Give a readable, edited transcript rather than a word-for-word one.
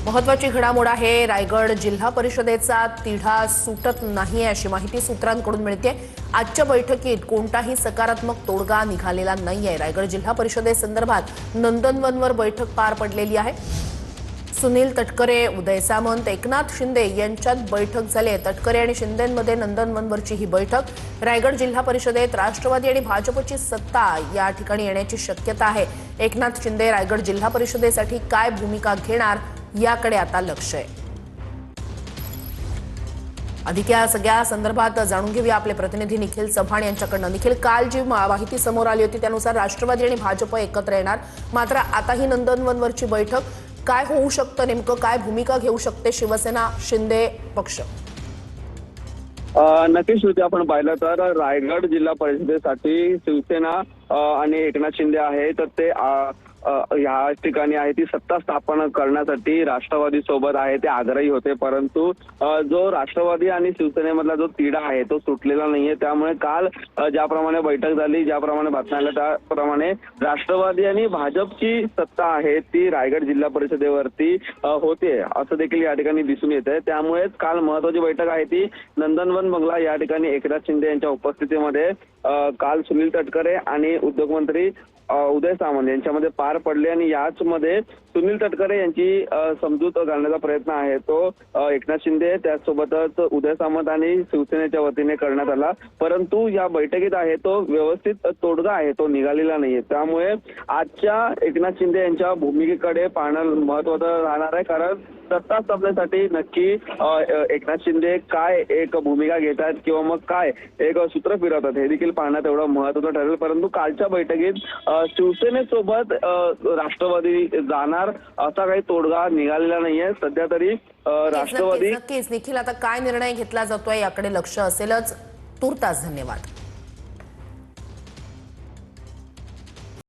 महत्त्वाची घडामोड आहे। रायगड जिल्हा परिषदेचा तिढा सुटत नाही अशी माहिती सूत्रांकडून मिळते। आजच्या बैठकीत कोणताही सकारात्मक तोडगा निघालेला नाहीये। रायगड जिल्हा परिषदेसंदर्भात नंदनवनवर बैठक पार पडलेली आहे। सुनील तटकरे, उदय सामंत, एकनाथ शिंदे यांच्यात बैठक झाली आहे। तटकरे आणि शिंदेंमध्ये नंदनवनवरची ही बैठक। रायगड जिल्हा परिषदेत राष्ट्रवादी आणि भाजपची सत्ता या ठिकाणी येण्याची शक्यता आहे। एकनाथ शिंदे रायगड जिल्हा परिषदेसाठी काय भूमिका घेणार याकडे आता लक्ष आहे। अधिक या सगळ्या संदर्भात जाणून घेऊया आपले प्रतिनिधी निखिल चव्हाण यांच्याकडून। निखिल, काल जी माहिती समोर आली होती त्यानुसार राष्ट्रवादी आणि भाजप एकत्र येणार, मात्र आता ही नंदनवनवरची बैठक काय होऊ शकतं, नेमकं काय भूमिका घेऊ शकते शिवसेना शिंदे पक्ष? नक्कीच श्रुती, आपण पाहिलं तर रायगड जिल्हा परिषदेसाठी शिवसेना आणि एकनाथ शिंदे आहे तर ते ह्या ठिकाणी आहे ती सत्ता स्थापन करण्यासाठी राष्ट्रवादी सोबत आहे ते आग्रही होते, परंतु जो राष्ट्रवादी आणि शिवसेनेमधला जो तिढा आहे तो सुटलेला नाहीये। त्यामुळे काल ज्याप्रमाणे बैठक झाली, ज्याप्रमाणे बातम्या आल्या त्याप्रमाणे राष्ट्रवादी आणि भाजपची सत्ता आहे ती रायगड जिल्हा परिषदेवरती होते असं देखील या ठिकाणी दिसून येते। त्यामुळेच काल महत्वाची बैठक आहे ती नंदनवन बंगला या ठिकाणी एकनाथ शिंदे यांच्या उपस्थितीमध्ये काल सुनील तटकरे आणि उद्योगमंत्री उदय सामंत यांच्यामध्ये पार पडले आणि याच मध्ये सुनील तटकरे यांची समजूत घालण्याचा प्रयत्न आहे तो एकनाथ शिंदे त्यासोबतच उदय सामंत आणि शिवसेनेच्या वतीने करण्यात आला, परंतु या बैठकीत आहे तो व्यवस्थित तोडगा आहे तो निघालेला नाहीये। त्यामुळे आजच्या एकनाथ शिंदे यांच्या भूमिकेकडे पाहणं महत्त्वाचं राहणार आहे, कारण सत्ता स्थापनेसाठी नक्की एकनाथ शिंदे काय एक भूमिका घेतात किंवा मग काय एक सूत्र फिरवतात हे देखील पाहणं तेवढं महत्त्वाचं ठरेल। परंतु कालच्या बैठकीत शिवसेनेसोबत राष्ट्रवादी जाणार असा काही तोडगा निघालेला नाहीये सध्या तरी। राष्ट्रवादी नक्कीच निखिल, आता काय निर्णय घेतला जातोय याकडे लक्ष असेलच। तूर्तास धन्यवाद।